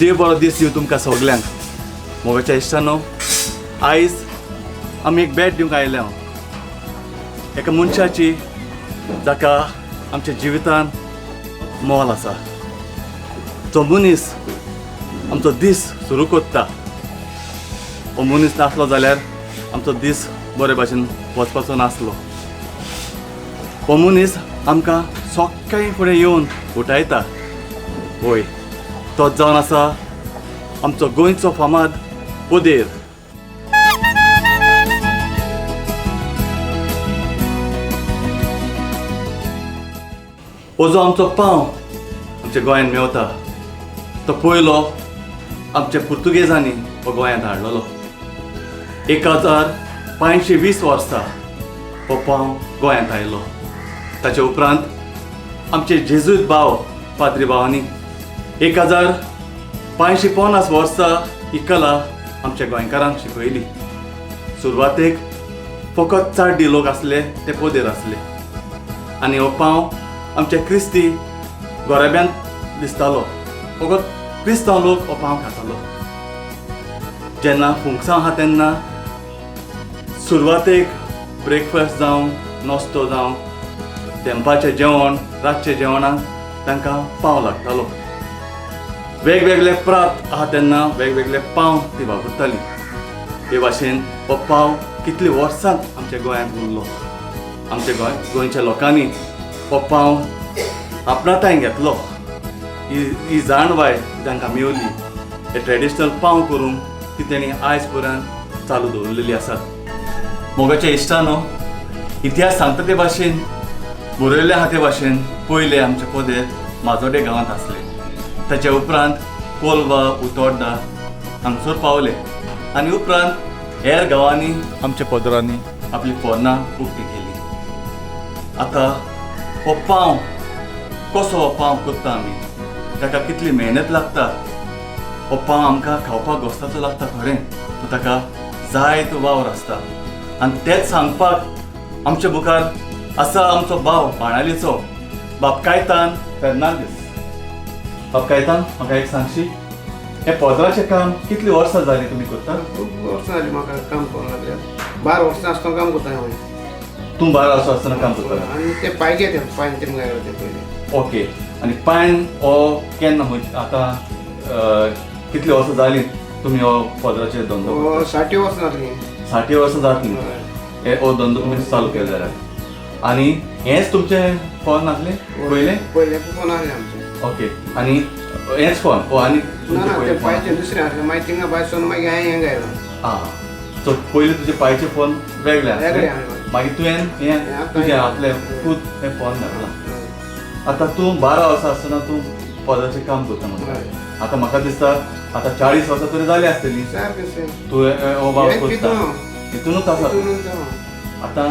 देव बरो दीस दिवं तुमकां सगल्यांक. मोगाच्या इश्टानो, आयज आमी एक भेट दिवंक आयले हांव एका मनशाची जाका आमच्या जिवितान मोल आसा. तो मनीस आमचो दीस सुरू करता. हो मनीस नासलो जाल्यार आमचो दीस बरे भाशेन वचपाचो नासलो. हो मनीस आमकां सकाळीं फुडें येवन उठयता. होय, तोच जावन आसा आमचो गोंयचो फामाद पोदेर. हो जो आमचो पांव आमच्या गोंयांत मेवता तो पयलो आमच्या पुर्तुगेजांनी हो गोंयांत हाडलेलो. 1520 वर्सां हो पांव गोंयांत आयलो. ताचे उपरांत आमचे जेजुईत भाव पाद्री भावांनी 1550 वर्सां ही कला आमच्या गोंयकारांक शिकयली. सुरवातेक फकत चाड्डी लोक आसले ते पोदेर आसले आनी हो पांव आमच्या क्रिस्ती गोरेब्यांत दिसतालो. फकत क्रिस्तांव लोक हो पांव खातालो. जेन्ना फुंकसां आहा तेन्ना सुरवातेक ब्रेकफास्ट जावं नास्तो जावं दनपारचें जेवण रातचें जेवणाक तांकां पांव लागतालो. वेगवेगळे प्रात आहा तेन्ना वेगवेगळे पांव ती वापरतालीं. हे भाशेन हो पांव कितली वर्सां आमच्या गोंयांत उरलो. आमच्या गोंयच्या लोकांनी हो पांव आपणाताय घेतलो. ही जाणवाय तांकां मेवली. हे ट्रेडिशनल पांव करूंक ती तेणी आयज पर्यंत चालू दवरलेली आसा. मोगाच्या इश्टानो, इतिहास सांगता ते भाशेन बरयल्ले आहा ते भाशेन पयले आमचे पोदेर माजोड्डे गांवांत आसले. ताचे उपरांत कोलवा उतोड्डा हांगसर पावले आनी उपरांत हेर गांवांनी आमच्या पोदेरांनी आपली पोरनां उक्ती केली. आतां हो पांव कसो हो पांव करता आमी, ताका कितली मेहनत लागता. हो पांव आमकां खावपाक घोस्ताचो लागता खरें, पूण ताका जायतो वावर आसता. आनी तेच सांगपाक आमच्या मुखार आसा आमचो भाव बाणालीचो बाब कायतान फेर्नांदीस. बाब कायतान, म्हाका एक सांगशी, हे पोदेराचें काम कितलीं वर्सां जालीं तुमी करता? खूब वर्सां जालीं म्हाका काम करूंक लागल्या. 12 वर्सां आसतना काम करता हांव. तूं 12 वर्सां आसतना काम करता आनी ते पायगे ते पायन तेम गायले ते पयलीं. ओके. आनी पायन हो केन्ना आतां कितलीं वर्सां जालीं तुमी हो पोदेराचेर धंदो? 60 वर्सां जातलीं. 60 वर्सां जातलीं हे हो धंदो तुमी चालू केलो जाल्यार. आनी हेंच तुमचें फोन नासलें पयलें? पयलें फोन आसलें आमचें. ओके. आनी हेंच फोन हो आनी ना पायचें दुसरें आसलें. मागीर थिंगा भायर सोन मागीर हांवें हें गायलो. सो पयलीं तुजे पायचे फोन वेगळे आसले. मागीर तुवें हें तुजें आपलें खूद हें फोन घातलां. आतां तूं 12 वर्सां आसतना तूं पोदेराचें काम करता म्हणटा. आतां म्हाका दिसता आतां 40 वर्सां तरी जालीं आसतलीं तूं हो वावर करता. हितूनूच आसा. आतां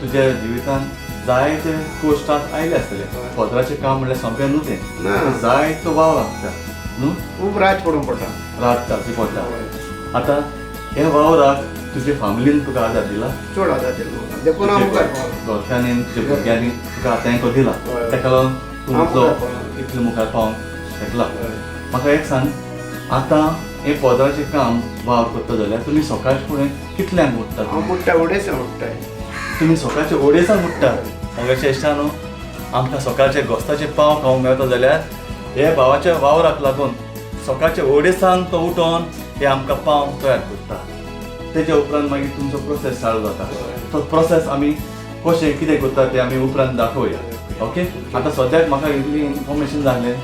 तुज्या जिवितान जायते कोश्टांत आयले आसतले. पोदेराचें काम म्हणल्यार सोंपें न्हू तें. जायतो वावर आसता न्हू. खूब रात पडूंक पडटा. रात घालची पडटा. आतां हे वावराक तुजे फॅमिलीन तुका आदार दिला? चड आदार दिलो. देखून हांव मुखार पावलो. घरच्यांनी तुज्या भुरग्यांनी तुका आतां हें दिला. ताका लागून तूं इतलें मुखार पावूंक शकला. म्हाका एक सांग, आतां हें पोदेराचें काम वावर करता जाल्यार तुमी सकाळचे फुडें कितल्यांक उठतात? हांव मुट्टा उडेसां उठ्ठाय. तुमी सकाळचे ओडेसांक उठ्ठात? मोगाच्या इश्टानो, आमकां सकाळचे घोस्ताचे पांव खावंक मेळटा जाल्यार हे भावाच्या वावराक लागून सकाळचे ओडेसांक तो उठोवन हे आमकां पांव तयार करता. तेजे उपरांत मागीर तुमचो प्रोसेस चालू जाता. तो प्रोसेस आमी कशें कितें करता तें आमी उपरांत दाखोवया. ओके. आतां सद्याक म्हाका इतली इन्फॉर्मेशन जालें.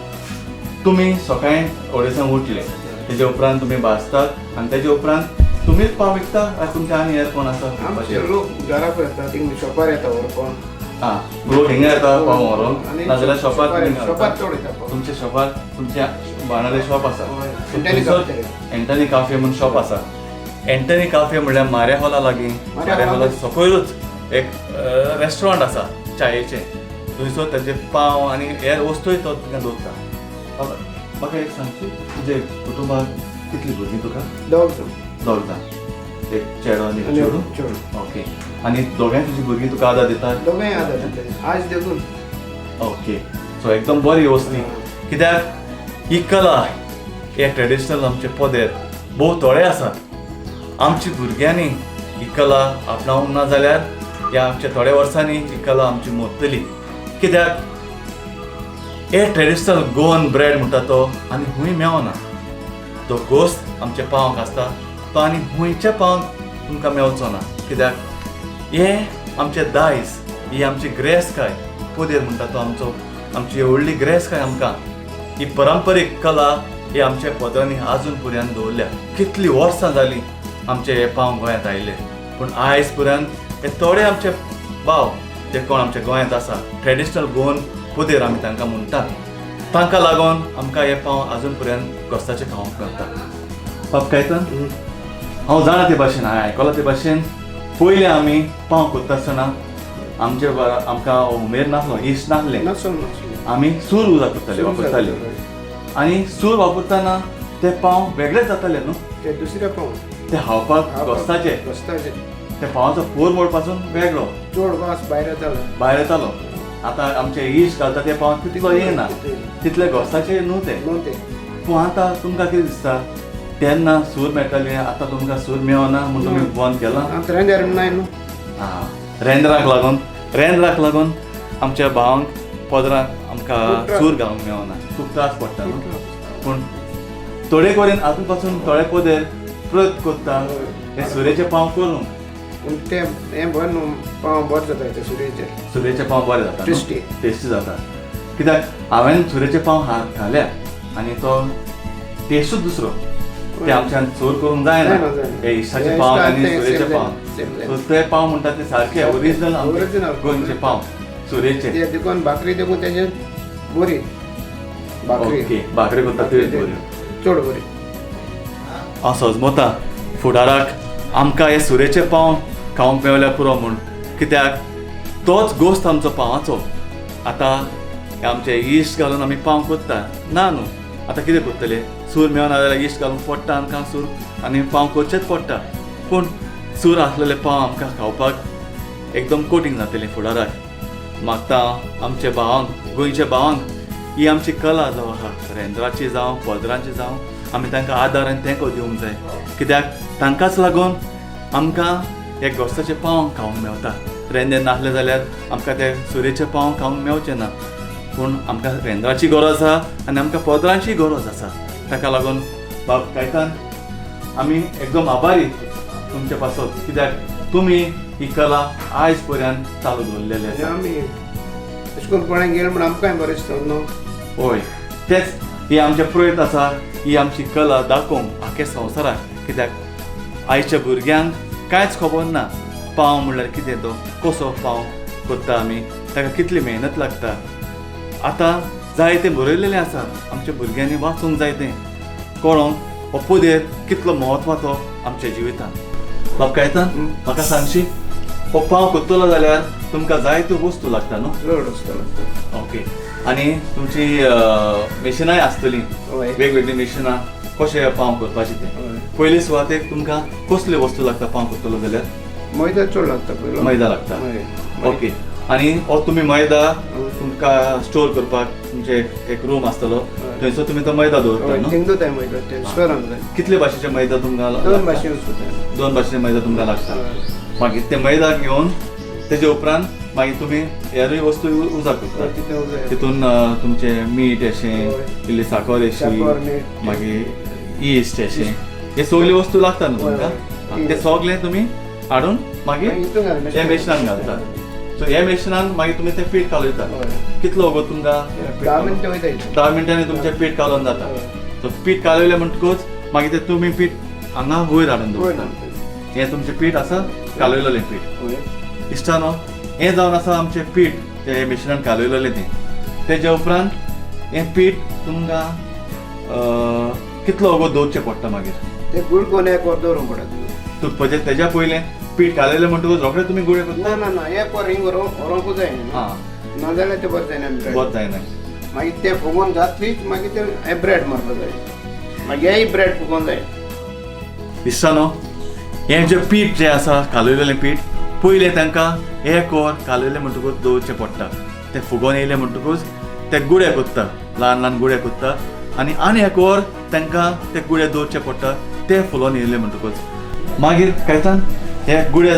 तुमी सकाळीं ओडेसांक उठले, तेजे उपरांत तुमी भाजतात आनी तेजे उपरांत तुमीच पांव विकता काय तुमचे आनी हेर कोण आसा? आमचे लोक घरा पळय येता थिंग शॉपार येता व्हरपाक. लोक हिंगा येता पांव व्हरोंक, नाजाल्यार शॉपार चड येता. तुमच्या शॉपार तुमच्या बाणाले शॉप आसा? एंटनी काफे म्हणून शॉप आसा. एंटनी काफे म्हणल्यार माऱ्या हॉला लागीं, माऱ्या हॉला सकयलूच एक रेस्टॉरंट आसा चायेचें. थंयसर ताचे पांव आनी हेर वस्तूय तो तिंगा दवरता. म्हाका एक सांगची, तुजे कुटुंबाक कितलीं भुरगीं तुका? 2 जाण. एक चेडो आनी चेडूं? ओके. आनी दोगांय तुजी भुरगीं तुका आदार दितात? दोगांय आदार दितात. आज देखून. ओके. सो एकदम बरी वस्त. कित्याक ही कला हे ट्रेडिशनल आमचे पोदेर भोव थोडे आसात. आमची भुरग्यांनी ही कला आपणावंक ना जाल्यार ह्या आमच्या थोड्या वर्सांनी ही कला आमची मोडटली. कित्याक हे ट्रेडिशनल गोवन ब्रेड म्हणटा तो आनी खूंय मेळना. तो गोस्त आमच्या पावंक आसता तो आनी खूंयच्या पावंक तुमकां मेळचो ना. कित्याक हे आमचे दायज, ही आमची ग्रेसकाय, पोदेर म्हणटा तो आमची व्हडली ग्रेसकाय. आमकां ही पारंपारीक कला ही आमच्या पोदरांनी आजून पर्यंत दवरल्या. कितलीं वर्सां जालीं आमचे हे पाव गोंयांत आयले, पूण आयज पर्यंत हे थोडे आमचे भाव जे कोण आमच्या गोंयांत आसा ट्रेडिशनल गोवन पोदेर आमी तांकां म्हणटात. तांकां लागून आमकां हे पाव आजून पर्यंत गोस्ताचे खावंक मेळटा. पाप कायतन हांव जाणा ते भाशेन, हांवें आयकलां ते भाशेन पयलीं आमी पाव करता आसतना आमकां उमेद नासलो, इश्ट नासलें. आमी सूर उजा वापरताले आनी सूर वापरतना ते पाव वेगळेच जाताले न्हू. ते दुसरे पाव ते खावपाक गोस्ताचे ते पावाचो पोर मोडपासून वेगळो चड वास भायर येतालो. आतां आमचे इश्ट घालता ते पाव तितलो येना, तितले गोस्ताचे न्हू ते. पूण आतां तुमकां कितें दिसता तेन्ना सूर मेळटाली, आतां तुमकां सूर मेळना म्हूण तुमी बंद केलां. रेंद्राक लागून आमच्या भावांक पोदरांक आमकां सूर घालूंक मेळना, खूब त्रास पडटा न्हू. पूण थोडे कडेन हातून पासून थोडे पोदेर प्रयत्न करता हे सुरेचे पाव करूंक. ते हें बरें न्हू, पाव बरें जाता ते सुरेचे पाव बरे जाता, टेस्टी जाता. कित्याक हांवें सुरेचे पाव खाल्या आनी तो टेस्टूच दुसरो. ते आमच्यान चोर करूंक जायना. हे इश्टाचे पाव आनी सुरेचे पाव, सो ते पाव म्हणटा ते सारके ओरिजिनल गोंयचे पाव सुरेचे. ते देखून भाकरी देखून तेजे बरी भाकरी करता त्यो बऱ्यो, चड बरी. हांव सजमता फुडाराक आमकां हे सुरेचे पाव खावंक मेळल्यार पुरो म्हूण. कित्याक तोच गोस्त आमचो पावाचो. आतां आमचे इश्ट घालून आमी पाव करता ना न्हू. आतां कितें करतले, सूर मेळना जाल्यार इश्ट घालूंक पडटा आमकां सूर आनी पाव करचेच पडटा. पूण सूर आसलेले पाव आमकां खावपाक एकदम कोटींग जातलें फुडाराक. मागता आमच्या भावांक, गोंयच्या भावांक ही आमची कला जावं आहा, रेंद्राची जावं पोदरांची जावं, आमी तांकां आदार आनी तेंको दिवंक जाय. कित्याक तांकांच लागून आमकां हे गोस्ताचे पाव खावंक मेळटा. रेंदेर नासले जाल्यार आमकां ते सुरेचे पाव खावंक मेळचे ना. पूण आमकां रेंद्राची गरज आसा आनी आमकां पोदरांची गरज आसा. ताका लागून बाब कायतान आमी एकदम आभारी तुमचे पासत. कित्याक तुमी ही कला आयज पर्यंत चालू दवरलेली आसा. आमी अशें करून कोणें गेलो म्हण आमकांय बरें दिसता न्हू. होय, तेच ही आमचे प्रयत्न आसा, ही आमची कला दाखोवंक आख्या संवसाराक. कित्याक आयच्या भुरग्यांक कांयच खबर ना पाव म्हणल्यार कितें तो, कसो पाव करता आमी, ताका कितली मेहनत लागता. आतां जायते बरयलेलें आसा, आमच्या भुरग्यांनी वाचूंक जाय तें कळोंक हो पोदेर कितलो म्हत्वाचो आमच्या जिवितांत. बाब कायतान म्हाका सांगशी, हो पाव करतलो जाल्यार तुमकां जायत्यो वस्तू लागता न्हू. चड आसता. ओके. आनी तुमची मेशिनाय आसतलीं, वेगवेगळीं मेशिनां कशें पाव करपाचें तें. पयली सुवातेक तुमकां कसल्यो वस्तू लागता पाव करतलो जाल्यार? मैदा चड लागता. पयलो मैदा लागता. ओके. आनी हो तुमी मैदा तुमकां स्टोर करपाक तुमचे एक रूम आसतलो, थंयसर तुमी तो मैदा दवरता न्हू. कितले भाशेचे मैदा तुमकां? दोन भाशेचे मैदा तुमकां लागता. मागीर ते मैदा घेवन तेजे उपरांत मागीर तुमी हेरूय वस्तू उजा करता. तितून तुमचे मीठ अशें, इल्ली साखर अशी, मागीर इस्ट अशें, हे सगळे वस्तू लागता न्हू तुमकां. ते सगळें तुमी हाडून मागीर हे मेशिनान घालता. सो हे मेशिनान मागीर तुमी तें पीठ कालयता. कितलो वगत तुमकां? 10 मिनटांनी तुमचें पीठ कालोवन जाता. सो पीठ कालयलें म्हणटकूच मागीर तें तुमी पीठ हांगा वयर हाडून दवरता. हें तुमचें पीठ आसा, कालयलेलें पीठ. इश्टानो, हें जावन आसा आमचें पीठ, तें मेशिनान कालयलेलें तें. तेजे उपरांत हें पीठ तुमकां कितलो वगत दवरचें पडटा मागीर? ते गुळ कोण एक वर दवरूंक पडटा. तेज्या पयलें पीठ कालयलें म्हणटकूच रोखडें तुमी गुळे करता? ना, एक वर हिंग व्हरोंकूच जाय ना जाल्यार तें बरें जायना. बरें जायना. मागीर तें फुगोवन घातलीच मागीर तें हें ब्रेड मारपाक जाय. मागीर हेंय ब्रेड फुगोवन जाय. दिसता हें जें पीठ जें आसा कालयलेलें पीठ, पयलें तांकां एक वर कालयलें म्हणटकूच दवरचें पडटा. तें फुगोवन येयलें म्हणटकूच ते गुळे कोत्ता, ल्हान ल्हान गुळे कोत्ता आनी एक वर तांकां ते गुडे दवरचे पडटा ते फुलोवन येयले म्हणटकूच मागीर कायतान हे गुडे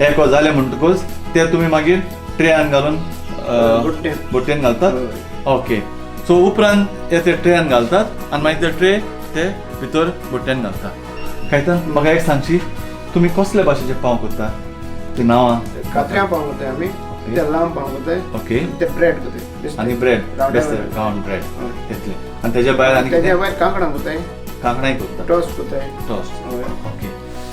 एक वर जाले म्हणटकूच ते तुमी मागीर ट्रेयान घालून बुट्टेन घालतात ओके सो उपरांत ते ट्रेयान घालतात आनी मागीर ते ट्रे ते भितर बुट्ट्यान घालतात कायतान म्हाका एक सांगशी तुमी कसले भाशेचे पाव करता ती नांवां कात्र्या पाव करताय आमी ते लांब पाव करताय ओके ते ब्रेड करताय आनी ब्रेड गावंड ब्रेड घेतले आनी तेज्या भायर आनी तेज्या भायर कांकणां करताय कांकणाय करता टोस्ट करताय टोस्ट ओके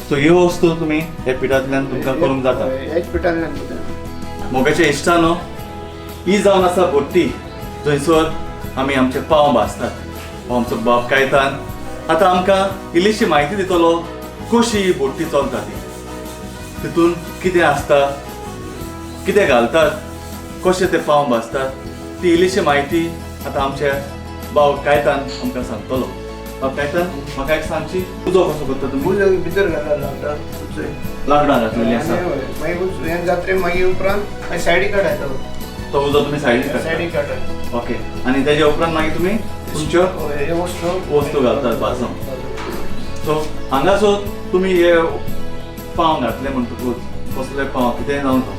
सो ह्यो वस्तू तुमी हे पिठांतल्यान तुमकां करूंक जाता हेच पिठांतल्यान करताय मोगाचे इश्टानो ही जावन आसा बोट्टी थंयसर आमी आमचे पाव भाजतात हो आमचो बाब कायतान आतां आमकां इल्लीशी म्हायती दितलो कशी बोट्टी चलता ती तितून कितें आसता कितें घालतात कशे ते पाव भाजतात ती इल्लीशी म्हायती आतां आमचे भाव कायतान आमकां सांगतलो बाब कायतान म्हाका एक सांगची उजो कसो करता तुमी उजो भितर घालता लाकडां घातलेली आसा मागीर हें जात्रे मागीर उपरांत मागीर सायडीक काडटा तो उजो तुमी सायडीक काडटा ओके आनी तेज्या उपरांत मागीर तुमी तुमच्यो वस्तू घालतात भाजून सो हांगासर तुमी हे पाव घातले म्हणटकूच कसले पाव कितें जावन तो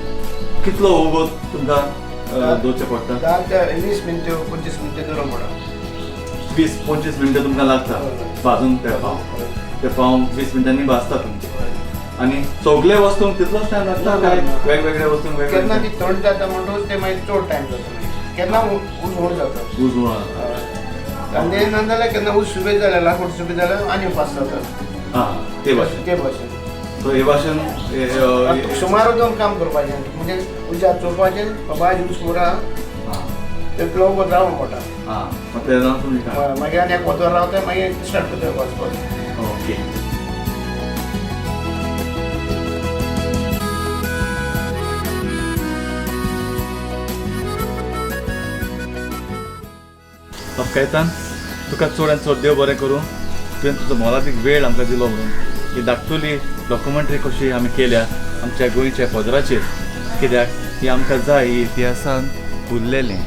कितलो वगत तुमकां दवरचें पडटा 20 मिनटां 25 मिनटां दवरूंक पडटा 20-25 मिनटां तुमकां लागता भाजून ते पाव 20 मिनटांनी भाजता तुमचे आनी सगळे वस्तूंक तितलोच टायम लागता काय वेगवेगळ्या वस्तूंक केन्ना ती थंड जाता म्हणटच ते मागीर चड टायम जाता केन्ना उजवण जाता आनी ते नाजाल्यार केन्ना उज सुबेज जाल्यार लाकूड सुबेज जाल्यार आनी फास्ट जाता ते भाशेन सो हे भाशेन सुमार दोन काम करपाचें म्हणजे उज्यार चोवपाचें भाजी उसमुरा ते फ्लोवर रावंक पडटा मागीर आनी एक वतर रावता मागीर स्टार्ट करता वाचपाक ओके कायतान तुका चड चड देव बरें करूं तुवें तुजो मोलादीक वेळ आमकां दिलो म्हणून ही धाकटुली डॉक्युमेंटरी कशी आमी केल्या आमच्या गोंयच्या पदराचेर कित्याक ही आमकां जाय ही इतिहासान उरलेलें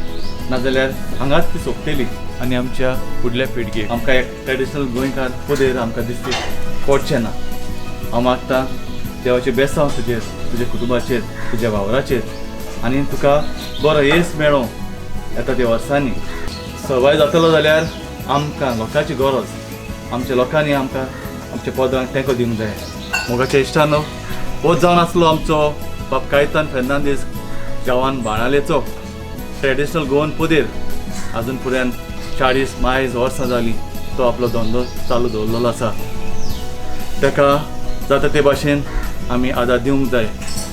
नाजाल्यार हांगाच ती सोंपतली आनी आमच्या फुडल्या पिळगेक आमकां एक ट्रेडिशनल गोंयकार पदेर आमकां दिश्टी पडचें ना हांव मागतां देवाचें बेसांव तुजेर तुज्या कुटुंबाचेर तुज्या वावराचेर आनी तुका बरो येस मेळो येता त्या वर्सांनी सवाय जातलो जाल्यार आमकां लोकांची गरज आमच्या लोकांनी आमकां आमच्या पदांक तेंको दिवंक जाय मोगाच्या इश्टानो हो जावन आसलो आमचो बाब कायतान फेर्नांदीस गांवान बाणालेचो ट्रेडिशनल गोवन पदेर आजून फुड्यान 40 वर्सां जालीं तो आपलो धंदो चालू दवरलेलो आसा ताका जाता ते भाशेन आमी आदार दिवंक जाय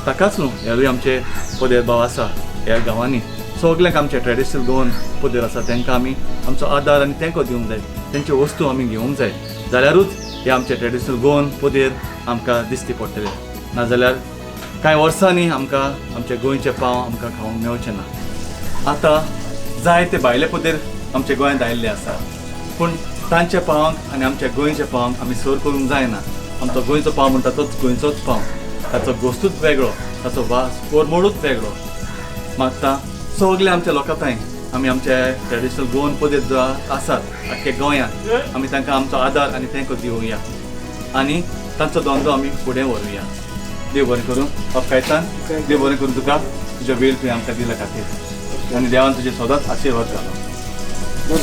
ताकाच न्हू हेरूय आमचे पदेर भाव आसा ह्या गांवांनी सगल्यांक आमचे ट्रेडिशनल गोवन पदेर आसा तांकां आमी आमचो आदार आनी तेंको दिवंक जाय तेंच्यो वस्तू आमी घेवंक जाय जाल्यारूच हे आमचे ट्रेडिशनल गोवन पदेर आमकां दिश्टी पडटले नाजाल्यार कांय वर्सांनी आमकां आमचे गोंयचे पाव आमकां खावंक मेळचे ना आतां जायते भायले पदेर आमच्या गोंयांत आयिल्ले आसा पूण तांच्या पावांक आनी आमच्या गोंयच्या पावांक आमी सर करूंक जायना आमचो गोंयचो पाव म्हणटा तोच गोंयचोच पाव ताचो गोश्टूच वेगळो ताचो वास कोरमोडूच वेगळो मागता सगळे आमच्या लोकां ताईं आमी आमचे ट्रेडिशनल गोवन पदेर जो आसात आख्खे गोंयांत आमी तांकां आमचो आदार आनी तेंको दिवया आनी तांचो धंदो आमी फुडें व्हरूया देव बरें करूं बाब कायतान देव बरें करूं तुका तुजो वेळ तुवें आमकां दिल्या खातीर आनी देवान तुजे सदांच आशिर्वाद घालो